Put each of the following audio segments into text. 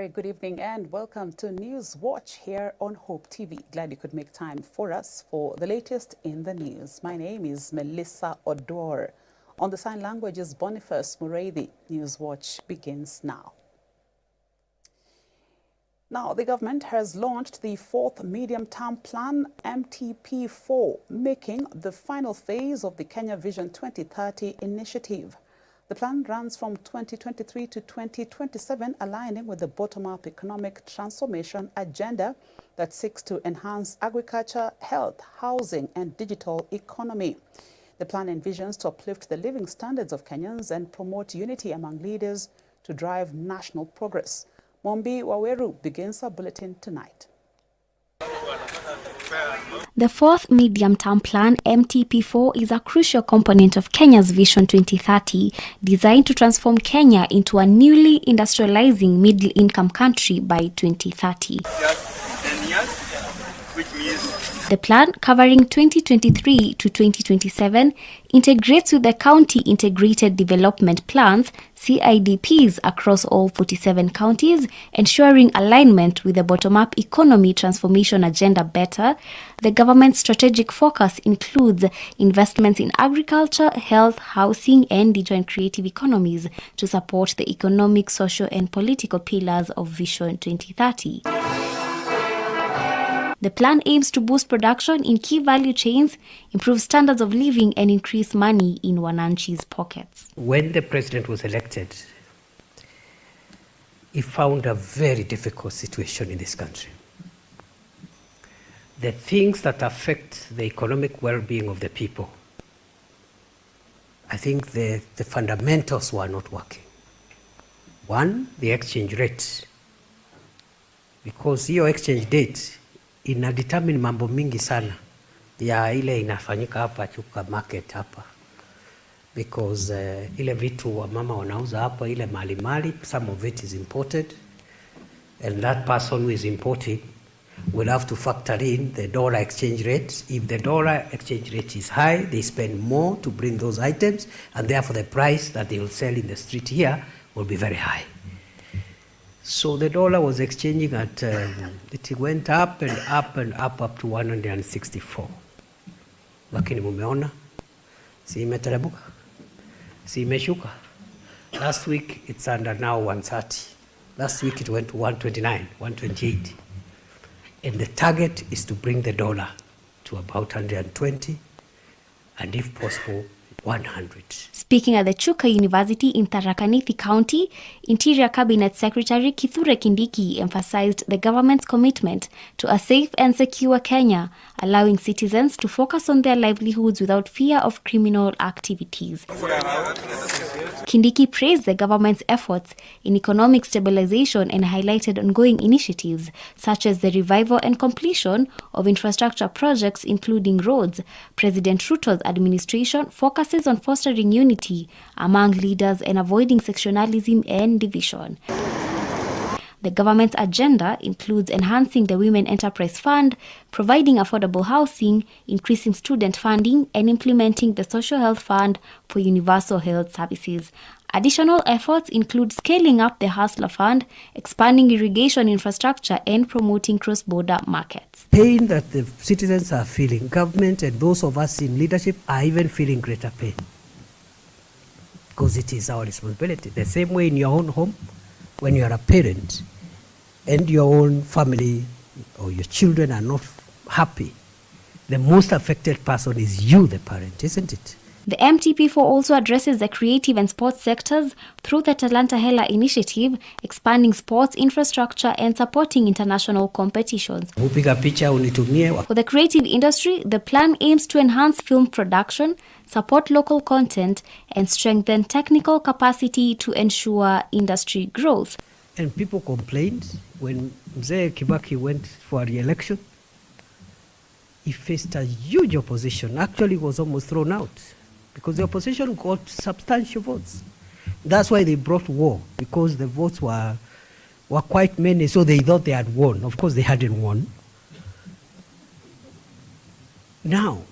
very good evening and welcome to Newswatch here on Hope TV. Glad you could make time for us for the latest in the news. My name is Melissa Oduor. On the sign language is Boniface Muredi. Newswatch begins now. Now, the government has launched the fourth medium-term plan, MTP4, making the final phase of the Kenya Vision 2030 initiative. The plan runs from 2023 to 2027, aligning with the bottom-up economic transformation agenda that seeks to enhance agriculture, health, housing, and digital economy. The plan envisions to uplift the living standards of Kenyans and promote unity among leaders to drive national progress. Mombi Waweru begins our bulletin tonight. The fourth medium-term plan, MTP4, is a crucial component of Kenya's Vision 2030, designed to transform Kenya into a newly industrializing middle-income country by 2030. The plan, covering 2023 to 2027, integrates with the County Integrated Development Plans, CIDPs, across all 47 counties, ensuring alignment with the bottom-up economy transformation agenda better. The government's strategic focus includes investments in agriculture, health, housing, and digital and creative economies to support the economic, social, and political pillars of Vision 2030. The plan aims to boost production in key value chains, improve standards of living, and increase money in Wananchi's pockets. When the president was elected, he found a very difficult situation in this country. The things that affect the economic well-being of the people, I think the fundamentals were not working. One, the exchange rate, because your exchange rate ina determine mambo mingi sana ya ile inafanyika hapa chuka market hapa, because ile vitu wa mama wanauza hapa, ile mali, some of it is imported, and that person who is importing will have to factor in the dollar exchange rate. If the dollar exchange rate is high, they spend more to bring those items, and therefore the price that they will sell in the street here will be very high. So the dollar was exchanging at, it went up and up and up to 164. Lakini mumeona, si imetelebuka, si imeshuka. Last week it's under now 130. Last week it went to 129, 128. And the target is to bring the dollar to about 120, and if possible, 100. Speaking at the Chuka University in Tharaka Nithi County, Interior Cabinet Secretary Kithure Kindiki emphasized the government's commitment to a safe and secure Kenya, allowing citizens to focus on their livelihoods without fear of criminal activities. Kindiki praised the government's efforts in economic stabilization and highlighted ongoing initiatives such as the revival and completion of infrastructure projects including roads. President Ruto's administration focuses on fostering unity among leaders and avoiding sectionalism and division. The government's agenda includes enhancing the Women Enterprise Fund, providing affordable housing, increasing student funding, and implementing the Social Health Fund for universal health services. Additional efforts include scaling up the Hustler Fund, expanding irrigation infrastructure, and promoting cross-border markets. Pain that the citizens are feeling, government and those of us in leadership are even feeling greater pain, because it is our responsibility. The same way in your own home, when you are a parent and your own family or your children are not happy, the most affected person is you, the parent, isn't it? The MTP4 also addresses the creative and sports sectors through the Talanta Hela initiative, expanding sports infrastructure and supporting international competitions. For the creative industry, the plan aims to enhance film production, support local content, and strengthen technical capacity to ensure industry growth. And people complained when Mzee Kibaki went for re-election. He faced a huge opposition, actually was almost thrown out, because the opposition got substantial votes. That's why they brought war, because the votes were quite many, so they thought they had won. Of course, they hadn't won. Now,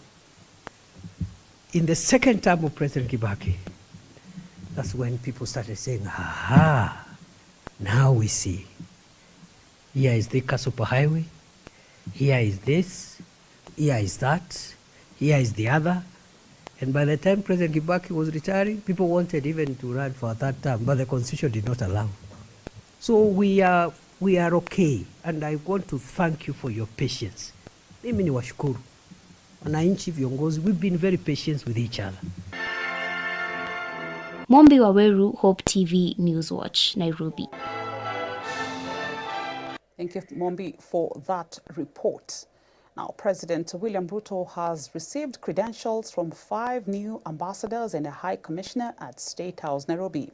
in the second term of President Kibaki, that's when people started saying, aha, now we see. Here is Thika Superhighway. Here is this. Here is that. Here is the other. And by the time President Kibaki was retiring, people wanted even to run for a third term, but the Constitution did not allow. So we are okay, and I want to thank you for your patience. Mimi ni washukuru. Wananchi viongozi, we've been very patient with each other. Mombi Waweru, Hope TV, Newswatch, Nairobi. Thank you, Mombi, for that report. Now, President William Ruto has received credentials from 5 new ambassadors and a high commissioner at State House, Nairobi.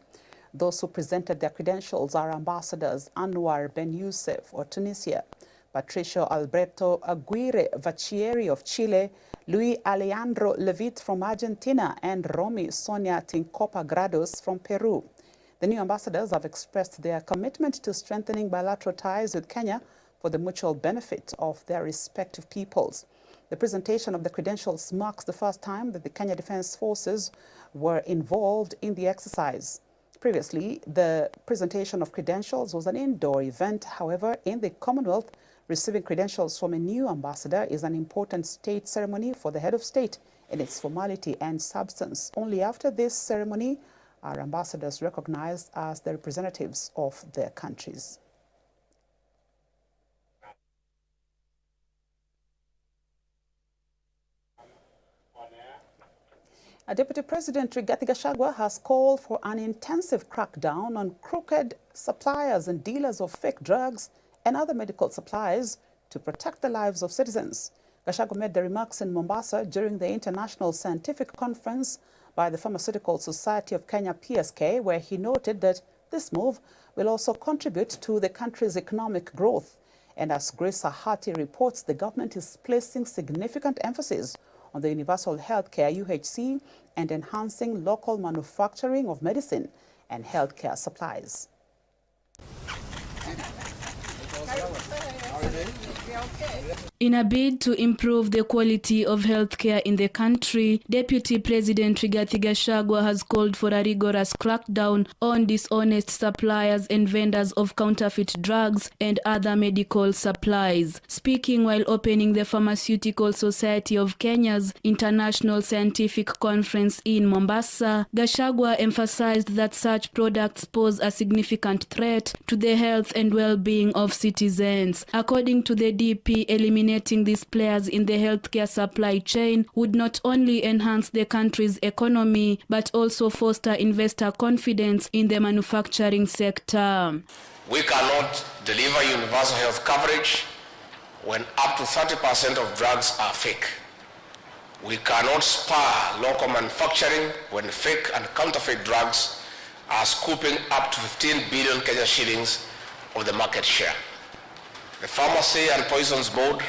Those who presented their credentials are Ambassadors Anwar Ben Youssef of Tunisia, Patricio Alberto Aguirre Vachieri of Chile, Luis Alejandro Levit from Argentina, and Romy Sonia Tincopa Grados from Peru. The new ambassadors have expressed their commitment to strengthening bilateral ties with Kenya for the mutual benefit of their respective peoples. The presentation of the credentials marks the first time that the Kenya Defence Forces were involved in the exercise. Previously, the presentation of credentials was an indoor event. However, in the Commonwealth, receiving credentials from a new ambassador is an important state ceremony for the head of state in its formality and substance. Only after this ceremony are ambassadors recognized as the representatives of their countries. Deputy President Rigathi Gachagua has called for an intensive crackdown on crooked suppliers and dealers of fake drugs and other medical supplies to protect the lives of citizens. Gachagua made the remarks in Mombasa during the International Scientific Conference by the Pharmaceutical Society of Kenya, PSK, where he noted that this move will also contribute to the country's economic growth. And as Grace Ahati reports, the government is placing significant emphasis on the Universal Healthcare UHC and enhancing local manufacturing of medicine and healthcare supplies. In a bid to improve the quality of healthcare in the country, Deputy President Rigathi Gachagua has called for a rigorous crackdown on dishonest suppliers and vendors of counterfeit drugs and other medical supplies. Speaking while opening the Pharmaceutical Society of Kenya's International Scientific Conference in Mombasa, Gachagua emphasized that such products pose a significant threat to the health and well-being of citizens. According to the DP, eliminating these players in the healthcare supply chain would not only enhance the country's economy, but also foster investor confidence in the manufacturing sector. We cannot deliver universal health coverage when up to 30% of drugs are fake. We cannot spur local manufacturing when fake and counterfeit drugs are scooping up to 15 billion Kenya shillings of the market share. The Pharmacy and Poisons Board,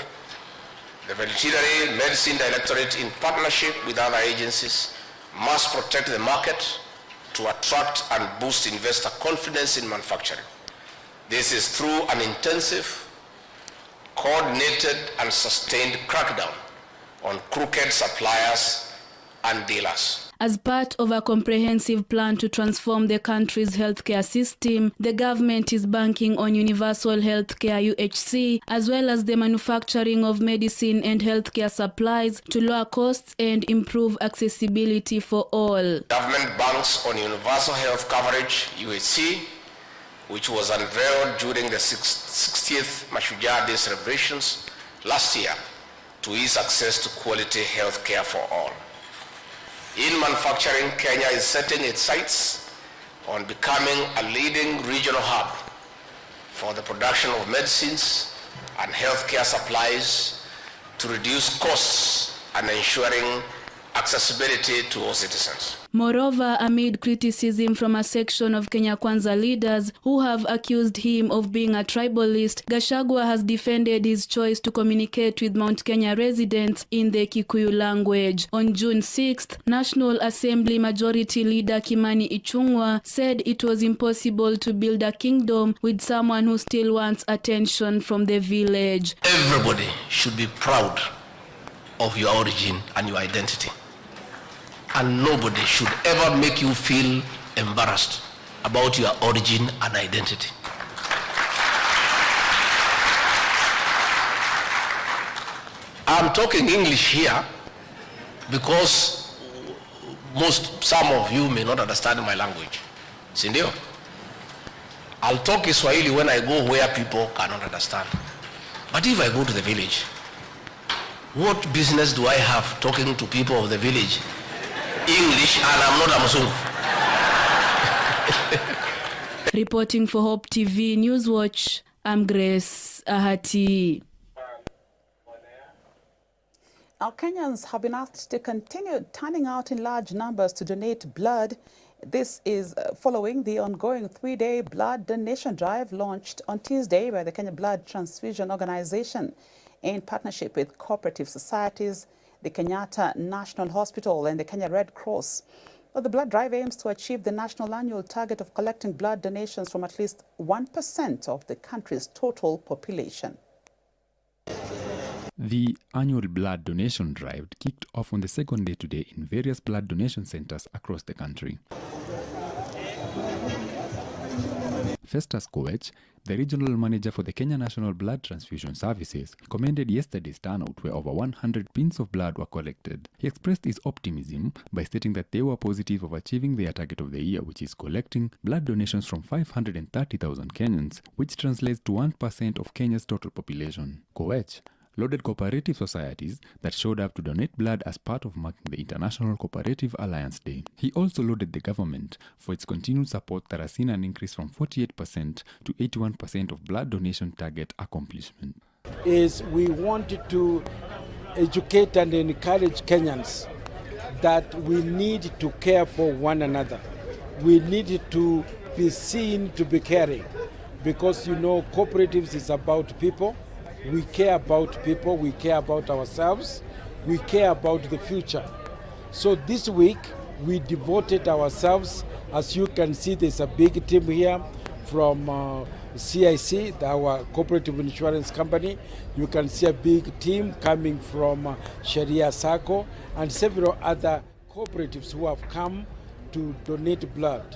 the Veterinary Medicine Directorate, in partnership with other agencies, must protect the market to attract and boost investor confidence in manufacturing. This is through an intensive, coordinated and sustained crackdown on crooked suppliers and dealers. As part of a comprehensive plan to transform the country's healthcare system, the government is banking on universal healthcare UHC, as well as the manufacturing of medicine and healthcare supplies to lower costs and improve accessibility for all. Government banks on universal health coverage, UHC, which was unveiled during the 60th Mashujaa Day celebrations last year to ease access to quality healthcare for all. In manufacturing, Kenya is setting its sights on becoming a leading regional hub for the production of medicines and healthcare supplies to reduce costs and ensuring accessibility to all citizens. Moreover, amid criticism from a section of Kenya Kwanza leaders who have accused him of being a tribalist, Gachagua has defended his choice to communicate with Mount Kenya residents in the Kikuyu language. On June 6th, National Assembly Majority Leader Kimani Ichung'wah said it was impossible to build a kingdom with someone who still wants attention from the village. Everybody should be proud of your origin and your identity. And nobody should ever make you feel embarrassed about your origin and identity. I'm talking English here because some of you may not understand my language. Sindio? I'll talk Swahili when I go where people cannot understand. But if I go to the village, what business do I have talking to people of the village English and I'm not a Mzungu? Reporting for Hope TV Newswatch, I'm Grace Ahati. Now, Kenyans have been asked to continue turning out in large numbers to donate blood. This is following the ongoing 3-day blood donation drive launched on Tuesday by the Kenya Blood Transfusion Organization in partnership with cooperative societies, the Kenyatta National Hospital and the Kenya Red Cross. Well, the blood drive aims to achieve the national annual target of collecting blood donations from at least 1% of the country's total population. The annual blood donation drive kicked off on the second day today in various blood donation centers across the country. Festus Koech, the regional manager for the Kenya National Blood Transfusion Services, commended yesterday's turnout where over 100 pins of blood were collected. He expressed his optimism by stating that they were positive of achieving their target of the year, which is collecting blood donations from 530,000 Kenyans, which translates to 1% of Kenya's total population. Koech lauded cooperative societies that showed up to donate blood as part of marking the International Cooperative Alliance Day. He also lauded the government for its continued support that has seen an increase from 48% to 81% of blood donation target accomplishment. We wanted to educate and encourage Kenyans that we need to care for one another. We need to be seen to be caring because, cooperatives is about people. We care about people, we care about ourselves, we care about the future. So this week, we devoted ourselves. As you can see, there's a big team here from CIC, our cooperative insurance company. You can see a big team coming from Sharia Sacco and several other cooperatives who have come to donate blood.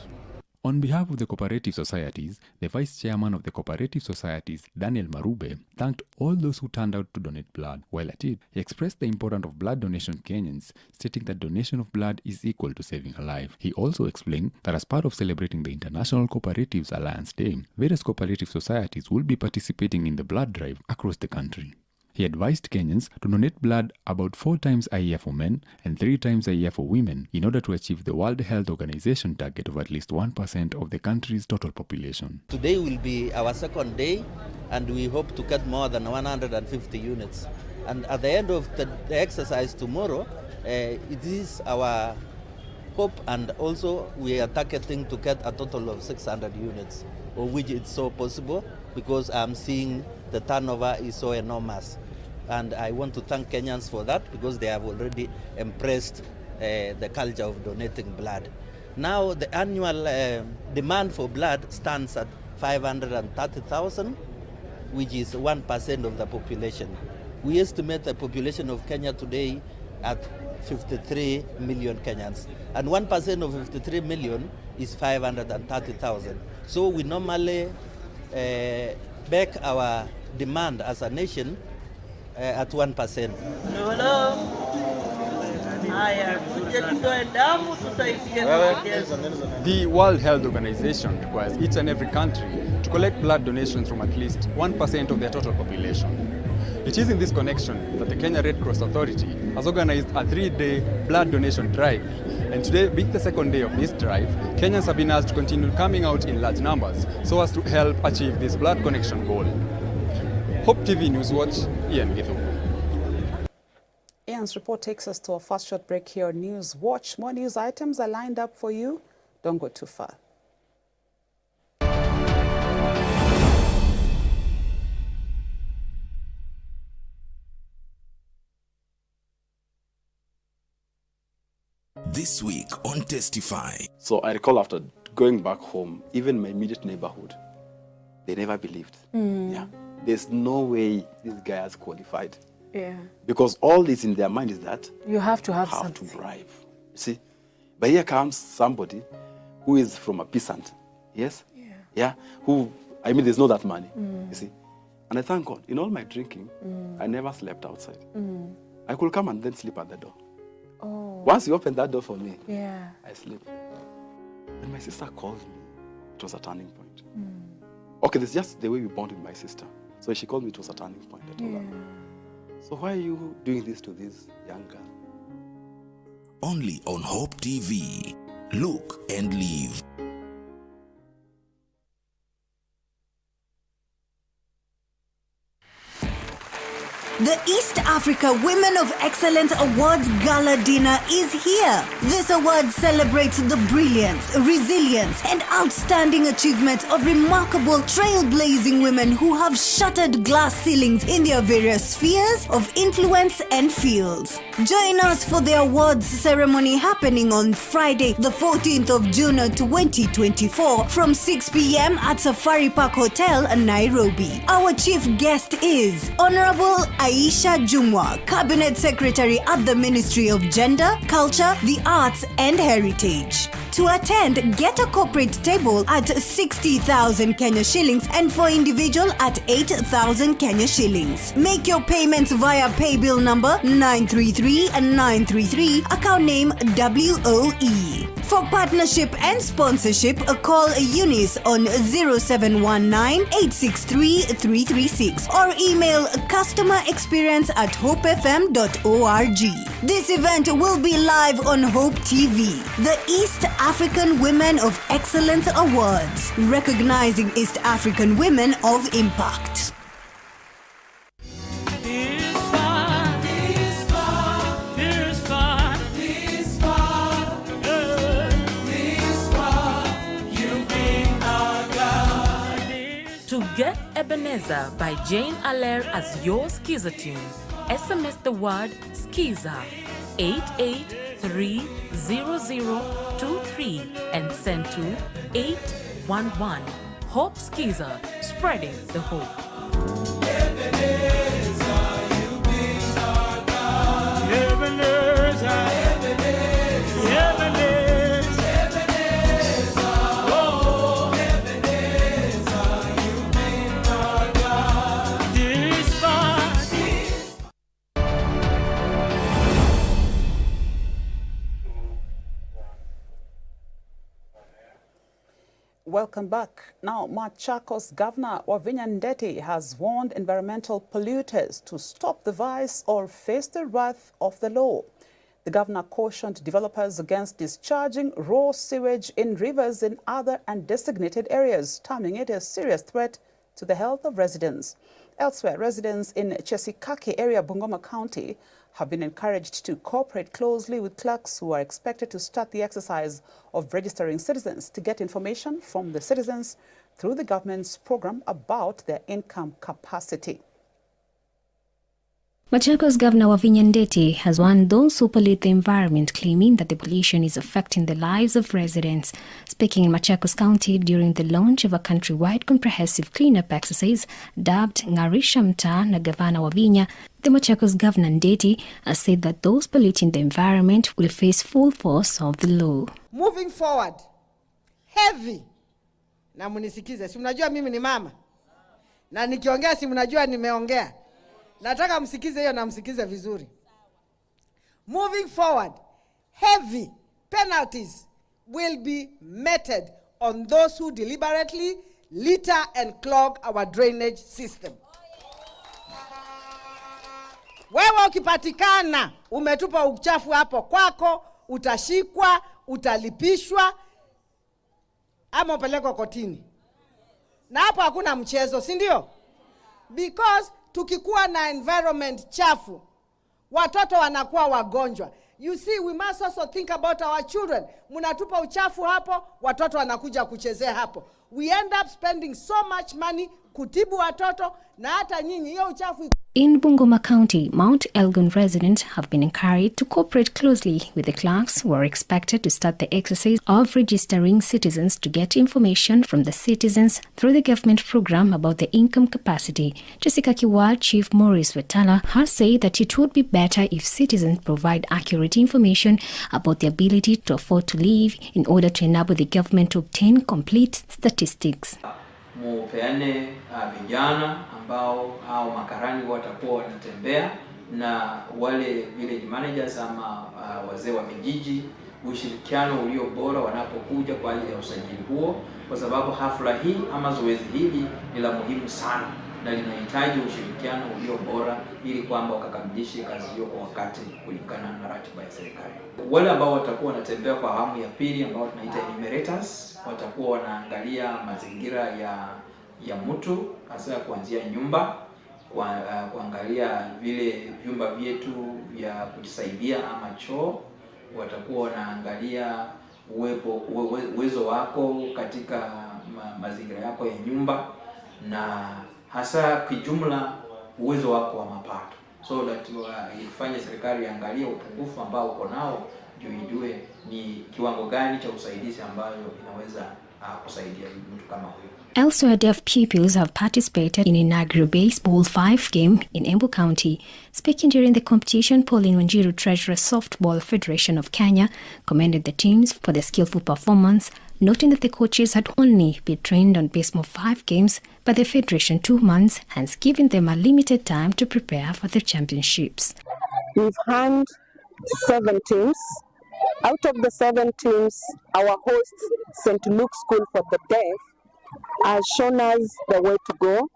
On behalf of the cooperative societies, the vice chairman of the cooperative societies, Daniel Marube, thanked all those who turned out to donate blood. While at it, he expressed the importance of blood donation to Kenyans, stating that donation of blood is equal to saving a life. He also explained that as part of celebrating the International Cooperatives Alliance Day, various cooperative societies will be participating in the blood drive across the country. He advised Kenyans to donate blood about 4 times a year for men and 3 times a year for women in order to achieve the World Health Organization target of at least 1% of the country's total population. Today will be our second day and we hope to get more than 150 units. And at the end of the exercise tomorrow, it is our hope and also we are targeting to get a total of 600 units, of which it's so possible because I'm seeing the turnover is so enormous. And I want to thank Kenyans for that because they have already embraced the culture of donating blood. Now the annual demand for blood stands at 530,000, which is 1% of the population. We estimate the population of Kenya today at 53 million Kenyans. And 1% of 53 million is 530,000. So we normally back our demand as a nation at 1%. The World Health Organization requires each and every country to collect blood donations from at least 1% of their total population. It is in this connection that the Kenya Red Cross Authority has organized a 3-day blood donation drive. And today, being the second day of this drive, Kenyans have been asked to continue coming out in large numbers so as to help achieve this blood connection goal. Hope TV Newswatch, Ian Githu. Ian's report takes us to a first short break here on Newswatch. More news items are lined up for you. Don't go too far. This week on Testify. So I recall after going back home, even my immediate neighborhood, they never believed. Yeah, there's no way this guy has qualified. Yeah. Because all this in their mind is that you have to have something. To bribe. You see? But here comes somebody who is from a peasant. Yes? Yeah. Yeah. Who, I mean, there's not that money. You see? And I thank God, in all my drinking, I never slept outside. I could come and then sleep at the door. Oh. Once you open that door for me, Yeah. I sleep. When my sister calls me, it was a turning point. Okay, this is just the way we bond with my sister. So when she called me, it was a turning point. I told her, so why are you doing this to this young girl? Only on Hope TV. Look and live. The East Africa Women of Excellence Awards Gala Dinner is here. This award celebrates the brilliance, resilience, and outstanding achievements of remarkable trailblazing women who have shattered glass ceilings in their various spheres of influence and fields. Join us for the awards ceremony happening on Friday, the 14th of June 2024 from 6 p.m. at Safari Park Hotel, Nairobi. Our chief guest is Honorable Aisha Jumwa, Cabinet Secretary at the Ministry of Gender, Culture, the Arts and Heritage. To attend, get a corporate table at 60,000 Kenya shillings and for individual at 8,000 Kenya shillings. Make your payments via paybill number 933-933, account name WOE. For partnership and sponsorship, call Eunice on 0719-863-336 or email customerexperience@hopefm.org. This event will be live on Hope TV, the East African Women of Excellence Awards, recognizing East African women of impact. To get Ebenezer by Jane Allaire as your Skiza tune, SMS the word Skiza 88300023 and send to 811. Hope Skiza, spreading the hope. Welcome back. Now, Machakos Governor Wavinya Ndeti has warned environmental polluters to stop the vice or face the wrath of the law. The governor cautioned developers against discharging raw sewage in rivers in other undesignated areas, terming it a serious threat to the health of residents. Elsewhere, residents in Chesikaki area, Bungoma County, have been encouraged to cooperate closely with clerks who are expected to start the exercise of registering citizens to get information from the citizens through the government's program about their income capacity. Machakos Governor Wavinya Ndeti has warned those who pollute the environment, claiming that the pollution is affecting the lives of residents. Speaking in Machakos County during the launch of a countrywide comprehensive cleanup exercise dubbed Ngarisha Mtaa na Gavana Wavinya, the Machakos Governor Ndeti has said that those polluting the environment will face full force of the law. Moving forward, heavy. Na munisikize, si mnajua mimi ni mama. Na nikiongea si mnajua nimeongea. Nataka msikize hiyo na msikize vizuri. Moving forward, heavy penalties will be meted on those who deliberately litter and clog our drainage system. Wewe ukipatikana umetupa uchafu hapo kwako, utashikwa, utalipishwa, ama upelekwa kotini. Na hapo hakuna mchezo, si ndio? Because tukikuwa na environment chafu, watoto wanakuwa wagonjwa. You see, we must also think about our children. Munatupa uchafu hapo, watoto wanakuja kuchezea hapo. We end up spending so much money kutibu watoto, na hata nyinyi hiyo uchafu. In Bungoma County, Mount Elgon residents have been encouraged to cooperate closely with the clerks who are expected to start the exercise of registering citizens to get information from the citizens through the government program about their income capacity. Jessica Kiwal Chief Maurice Wetala has said that it would be better if citizens provide accurate information about the ability to afford to live in order to enable the government to obtain complete statistics. mupeane vijana ambao au makarani watakuwa wanatembea na wale village managers ama wazee wa vijiji, ushirikiano ulio bora wanapokuja kwa ajili ya usajili huo, kwa sababu hafla hii ama zoezi hili ni la muhimu sana na linahitaji ushirikiano ulio bora ili kwamba wakakamilishe kazi hiyo kwa wakati kulingana na ratiba ya serikali. Wale ambao watakuwa wanatembea kwa awamu ya pili ambao tunaita enumerators, watakuwa wanaangalia mazingira ya mtu, hasa kuanzia nyumba, kuangalia vile vyumba vyetu vya kujisaidia ama choo, watakuwa wanaangalia uwezo wako katika mazingira yako ya nyumba na hasa kijumla uwezo wako wa mapato, so that ifanye serikali iangalie upungufu ambao uko nao ndio ijue ni kiwango gani cha usaidizi ambayo inaweza kusaidia mtu kama huyo. Elsewhere, deaf pupils have participated in inaugural baseball 5 game in Embu County. Speaking during the competition, Pauline Wanjiru, Treasurer Softball Federation of Kenya, commended the teams for their skillful performance, noting that the coaches had only been trained on baseball 5 games by the Federation 2 months, hence giving them a limited time to prepare for the championships. We've had 7 teams. Out of the 7 teams, our host, St. Luke's School for the Deaf, has shown us the way to go.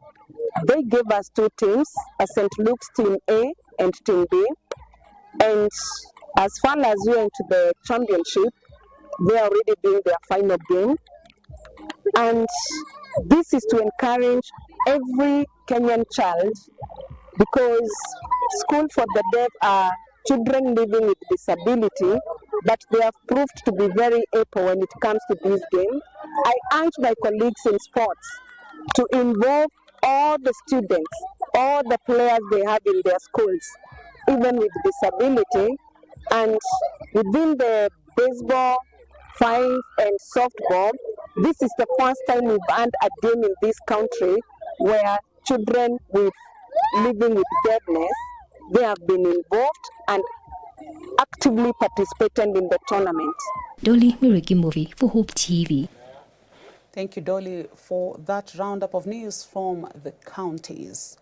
They gave us 2 teams, a St. Luke's Team A and Team B. And as far as we are into the championship, they are already doing their final game. And this is to encourage every Kenyan child, because School for the Deaf are children living with disability, but they have proved to be very able when it comes to this game. I urge my colleagues in sports to involve all the students, all the players they have in their schools, even with disability. And within the baseball, 5 and softball, this is the first time we've had a game in this country where children living with deafness, they have been involved and actively participating in the tournament. Dolly Mirigi for Hope TV. Thank you, Dolly, for that roundup of news from the counties.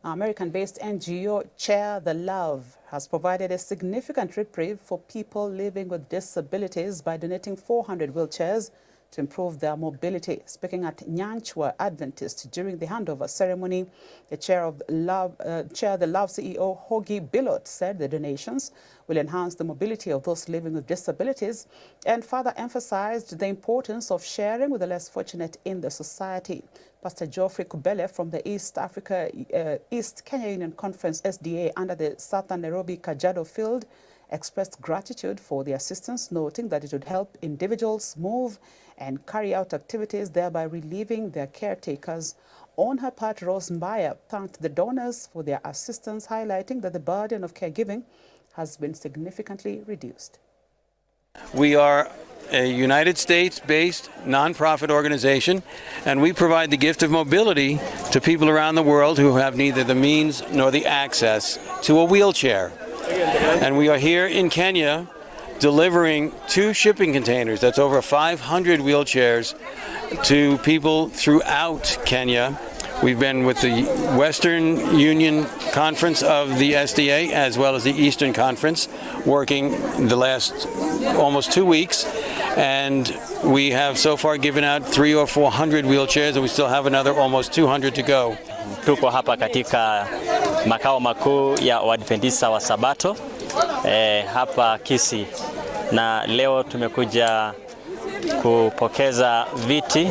American-based NGO Share the Love has provided a significant reprieve for people living with disabilities by donating 400 wheelchairs to improve their mobility. Speaking at Nyanchwa Adventist during the handover ceremony, the Share the Love CEO Hogi Bilot said the donations will enhance the mobility of those living with disabilities and further emphasized the importance of sharing with the less fortunate in the society. Pastor Geoffrey Kubele from the East Kenya Union Conference SDA under the Southern Nairobi Kajiado field expressed gratitude for the assistance, noting that it would help individuals move and carry out activities, thereby relieving their caretakers. On her part, Rose Mbaya thanked the donors for their assistance, highlighting that the burden of caregiving has been significantly reduced. We are a United States-based nonprofit organization, and we provide the gift of mobility to people around the world who have neither the means nor the access to a wheelchair. And we are here in Kenya delivering 2 shipping containers, that's over 500 wheelchairs, to people throughout Kenya. We've been with the Western Union Conference of the SDA as well as the Eastern Conference, working the last almost 2 weeks, and we have so far given out 300 or 400 wheelchairs, and we still have another almost 200 to go. Tuko hapa katika makao makuu ya Waadventista wa Sabato hapa Kisii, na leo tumekuja kupokeza viti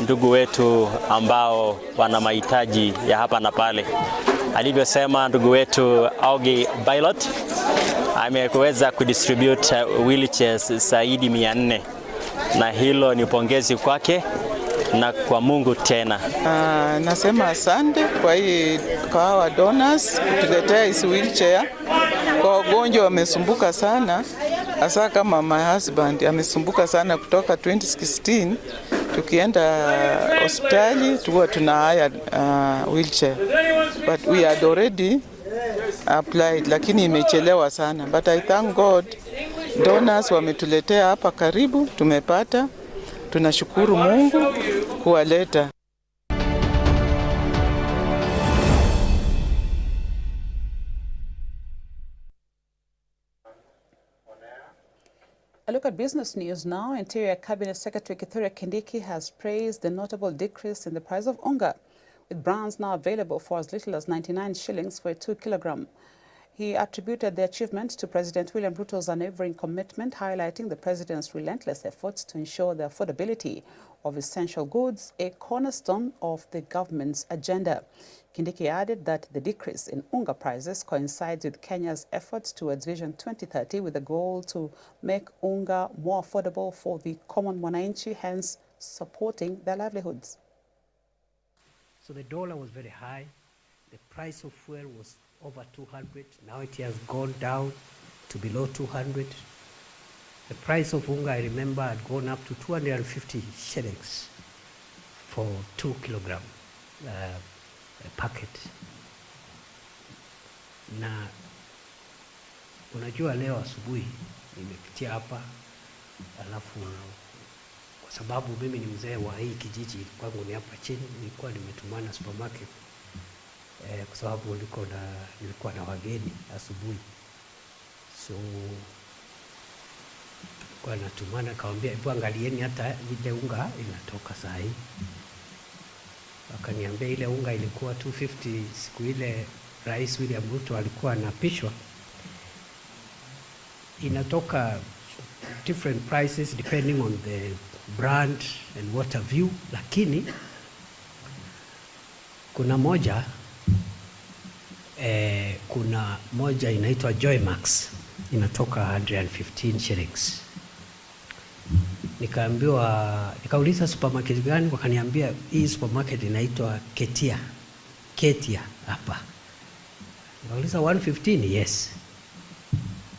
ndugu wetu ambao wana mahitaji ya hapa na pale. Alivyosema ndugu wetu Augie Bilot, ameweza kudistribute wheelchairs zaidi 400, na hilo ni pongezi kwake na kwa Mungu tena. Nasema asante kwa hawa donors kutuletea hizi wheelchair. Kwa wagonjwa wamesumbuka sana, hasa kama my husband amesumbuka sana kutoka 2016 tukienda hospitali tuwa tunahaya wheelchair, but we had already applied, lakini imechelewa sana, but I thank God donors wametuletea hapa karibu, tumepata. Tunashukuru Mungu kuwaleta. A look at business news now. Interior Cabinet Secretary Kithure Kindiki has praised the notable decrease in the price of unga, with brands now available for as little as 99 shillings for a 2 kilogram. He attributed the achievement to President William Ruto's unwavering commitment, highlighting the president's relentless efforts to ensure the affordability of essential goods, a cornerstone of the government's agenda. Kindiki added that the decrease in unga prices coincides with Kenya's efforts towards Vision 2030, with the goal to make unga more affordable for the common mwananchi, hence supporting their livelihoods. So the dollar was very high. The price of fuel was over 200. Now it has gone down to below 200. The price of unga, I remember, had gone up to 250 shillings for 2 kilogram packet. Na unajua leo asubuhi nimepitia hapa, alafu kwa sababu mimi ni mzee wa hii kijiji kwangu ni hapa chini, nilikuwa nimetumana supermarket kwa sababu nilikuwa na wageni asubuhi. So kwa natumana kaambia, hebu angalieni hata ile unga inatoka saa hii. Wakaniambia ile unga ilikuwa 250 siku ile Rais William Ruto alikuwa anapishwa. Inatoka different prices depending on the brand and what have you, lakini kuna moja inaitwa Joy Max inatoka 115 shillings. Nikauliza supermarket gani, wakaniambia hii supermarket inaitwa Ketia hapa. Nikauliza 115, yes.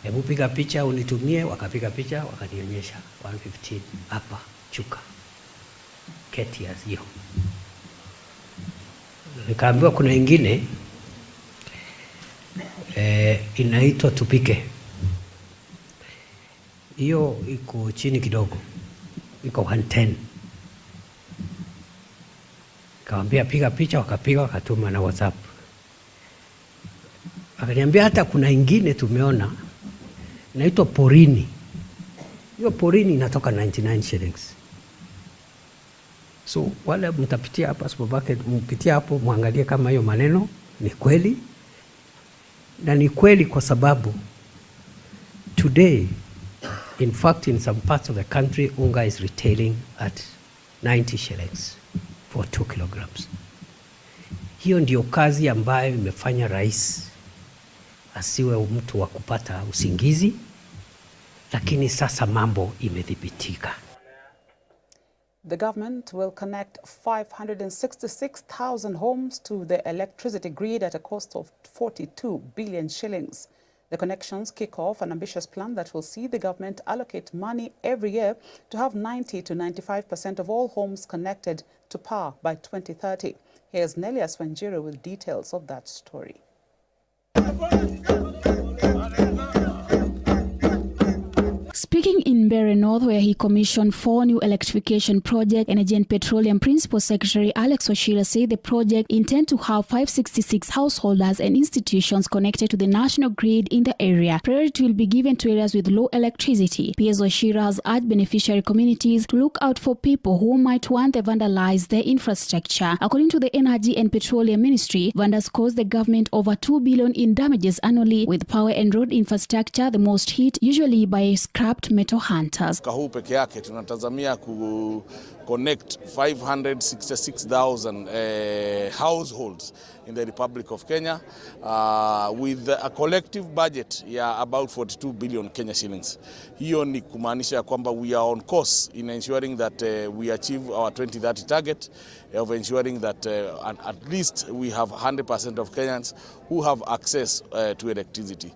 Hebu piga picha unitumie, wakapiga picha wakanionyesha 115 hapa Chuka. Ketia hiyo. Nikaambiwa kuna ingine inaitwa Tupike. Hiyo iko chini kidogo, iko 110. Kaambia piga picha, wakapiga wakatuma na WhatsApp. Akaniambia hata kuna ingine tumeona inaitwa Porini. Hiyo Porini inatoka 99 shillings. So wale mtapitia hapa supermarket, mpitia hapo muangalie kama hiyo maneno ni kweli. Na ni kweli kwa sababu today, in fact, in some parts of the country, unga is retailing at 90 shillings for 2 kilograms. Hiyo ndio kazi ambayo imefanya rais asiwe mtu wa kupata usingizi, lakini sasa mambo imedhibitika. The government will connect 566,000 homes to the electricity grid at a cost of 42 billion shillings. The connections kick off an ambitious plan that will see the government allocate money every year to have 90 to 95% of all homes connected to power by 2030. Here's Nelias Wanjiru with details of that story. Speaking in Mbeere North, where he commissioned 4 new electrification projects, Energy and Petroleum Principal Secretary Alex Wachira said the project intend to have 566 householders and institutions connected to the national grid in the area. Priority will be given to areas with low electricity. PS Wachira has urged beneficiary communities to look out for people who might want to vandalize their infrastructure. According to the Energy and Petroleum Ministry, vandals cost the government over 2 billion in damages annually, with power and road infrastructure the most hit, usually by scrapped metal hunters. Kwa huu peke yake tunatazamia connect 566,000 households in the Republic of Kenya with a collective budget ya about 42 billion Kenya shillings. Hiyo ni kumaanisha kwamba we are on course in ensuring that we achieve our 2030 target of ensuring that at least we have 100% of Kenyans who have access to electricity.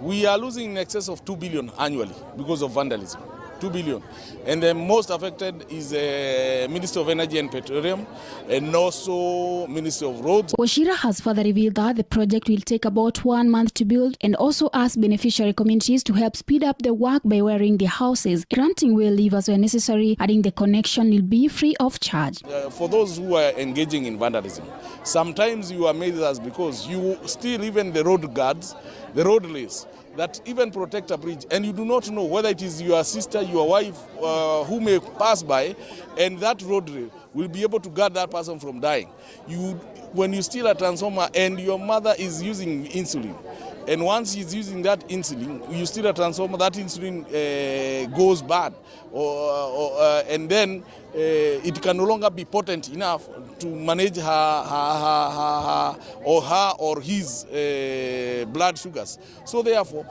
We are losing in excess of 2 billion annually because of vandalism. 2 billion. And the most affected is the Ministry of Energy and Petroleum and also Ministry of Roads. Wachira has further revealed that the project will take about 1 month to build and also asked beneficiary communities to help speed up the work by wiring their houses, granting well levers where necessary, adding the connection will be free of charge. For those who are engaging in vandalism, sometimes you amaze us because you still, even the road guards, the roadways, that even protect a bridge, and you do not know whether it is your sister, your wife, who may pass by, and that roadway will be able to guard that person from dying. When you steal a transformer and your mother is using insulin, and once she's using that insulin, you steal a transformer, that insulin goes bad, and then it can no longer be potent enough to manage her or his blood sugars. So therefore,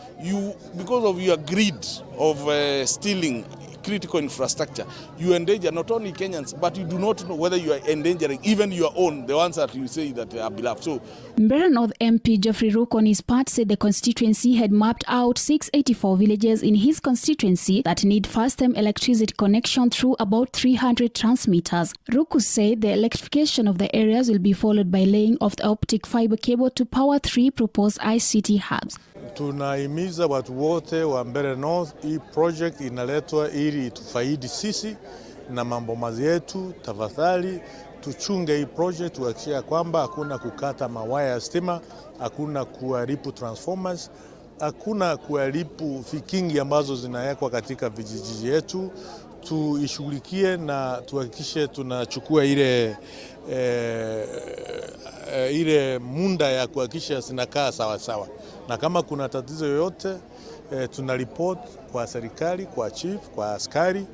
because of your greed of stealing critical infrastructure, you endanger not only Kenyans, but you do not know whether you are endangering even your own, the ones that you say that are beloved. So, Mbeere North MP Geoffrey Rook on his part said the constituency had mapped out 684 villages in his constituency that need first-time electricity connection through about 300 transmitters. Rook said the electrification of the areas will be followed by laying of the optic fiber cable to power 3 proposed ICT hubs. Tunahimiza watu wote wa Mbeere North, hii project inaletwa ili tufaidi sisi na mambo mazi yetu. Tafadhali tuchunge hii project, tuhakikishe kwamba hakuna kukata mawaya ya stima, hakuna kuharibu transformers, hakuna kuharibu vikingi ambazo zinawekwa katika vijiji yetu. Tuishughulikie na tuhakikishe tunachukua ile munda ya kuhakikisha zinakaa sawa sawa, na kama kuna tatizo yoyote tuna report kwa serikali, kwa chief, kwa askari,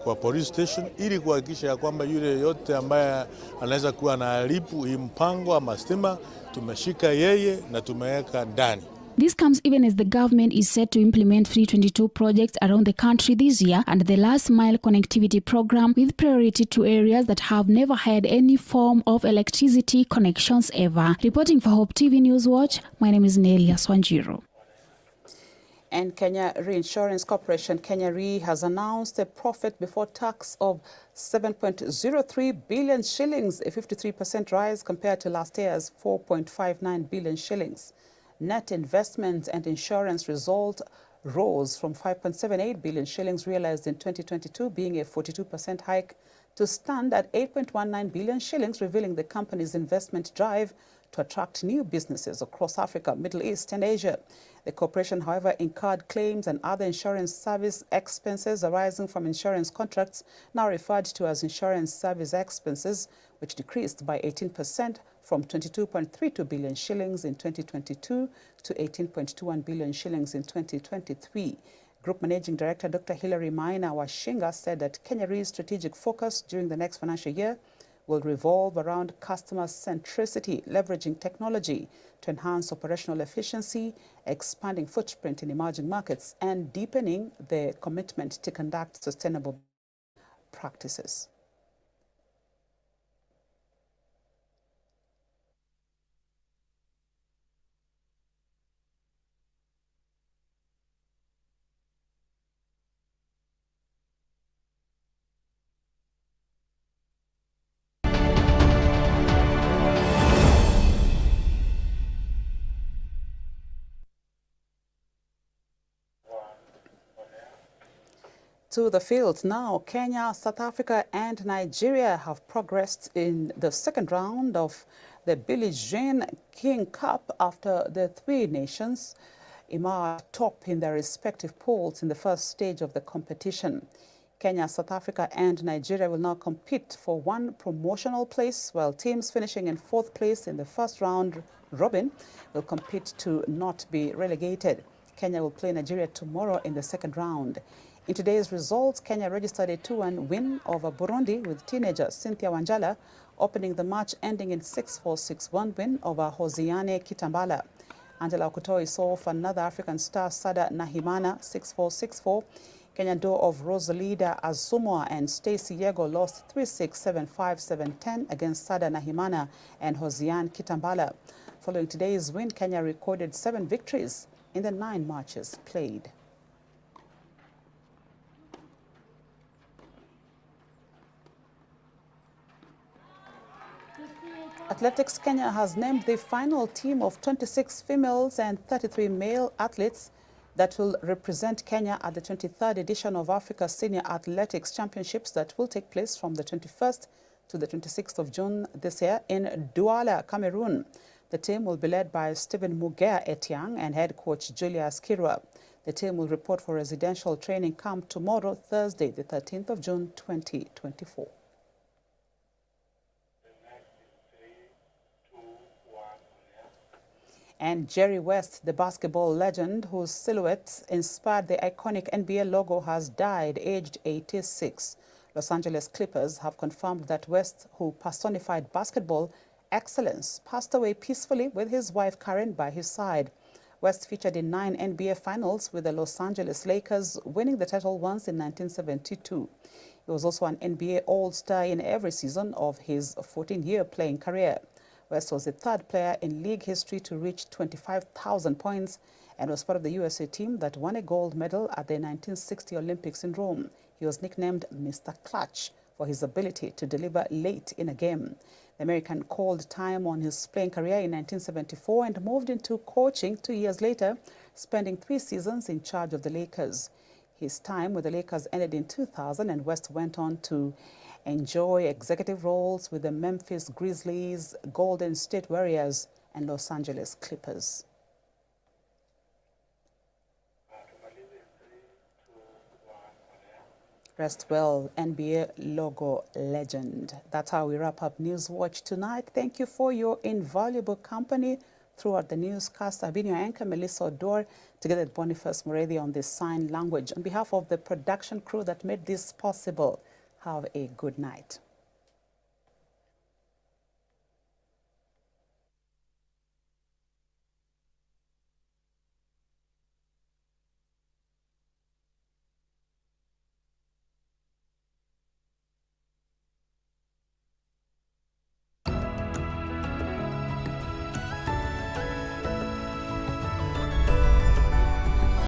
kwa police station, ili kuhakikisha kwamba yule yote ambaye anaweza kuwa na haribu hii mpango ama stima tumeshika yeye na tumeweka ndani. This comes even as the government is set to implement 322 projects around the country this year and the last mile connectivity program with priority to areas that have never had any form of electricity connections ever. Reporting for Hope TV Newswatch, my name is Nelia Swanjiro. And Kenya Reinsurance Corporation, Kenya Re, has announced a profit before tax of 7.03 billion shillings, a 53% rise compared to last year's 4.59 billion shillings. Net investment and insurance result rose from 5.78 billion shillings realized in 2022, being a 42% hike, to stand at 8.19 billion shillings, revealing the company's investment drive to attract new businesses across Africa, Middle East and Asia. The corporation, however, incurred claims and other insurance service expenses arising from insurance contracts, now referred to as insurance service expenses, which decreased by 18% from 22.32 billion shillings in 2022 to 18.21 billion shillings in 2023. Group Managing Director Dr. Hilary Maina Washinga said that Kenya Re's strategic focus during the next financial year will revolve around customer centricity, leveraging technology to enhance operational efficiency, expanding footprint in emerging markets, and deepening their commitment to conduct sustainable practices. To the field now. Kenya, South Africa and Nigeria have progressed in the second round of the Billie Jean King Cup after the three nations emerged top in their respective pools in the first stage of the competition. Kenya, South Africa and Nigeria will now compete for one promotional place, while teams finishing in fourth place in the first round robin will compete to not be relegated. Kenya will play Nigeria tomorrow in the second round. In today's results, Kenya registered a 2-1 win over Burundi, with teenager Cynthia Wanjala opening the match, ending in 6-4-6-1 win over Hosiane Kitambala. Angela Okutoi saw off another African star, Sada Nahimana, 6-4-6-4. Kenyan duo of Rosalida Azumwa and Stacey Yego lost 3-6, 7-5, 7-10 against Sada Nahimana and Hosiane Kitambala. Following today's win, Kenya recorded 7 victories in the 9 matches played. Athletics Kenya has named the final team of 26 females and 33 male athletes that will represent Kenya at the 23rd edition of Africa Senior Athletics Championships that will take place from the 21st to the 26th of June this year in Douala, Cameroon. The team will be led by Stephen Mugea Etiang and head coach Julius Kirwa. The team will report for residential training camp tomorrow, Thursday, the 13th of June, 2024. And Jerry West, the basketball legend whose silhouette inspired the iconic NBA logo, has died aged 86. Los Angeles Clippers have confirmed that West, who personified basketball excellence, passed away peacefully with his wife Karen by his side. West featured in 9 NBA finals with the Los Angeles Lakers, winning the title once in 1972. He was also an NBA All-Star in every season of his 14-year playing career. West was the 3rd player in league history to reach 25,000 points and was part of the USA team that won a gold medal at the 1960 Olympics in Rome. He was nicknamed Mr. Clutch for his ability to deliver late in a game. The American called time on his playing career in 1974 and moved into coaching 2 years later, spending 3 seasons in charge of the Lakers. His time with the Lakers ended in 2000, and West went on to enjoy executive roles with the Memphis Grizzlies, Golden State Warriors, and Los Angeles Clippers. Rest well, NBA logo legend. That's how we wrap up Newswatch tonight. Thank you for your invaluable company throughout the newscast. I've been your anchor, Melissa Oduor, together with Boniface Mureithi on the sign language. On behalf of the production crew that made this possible, have a good night.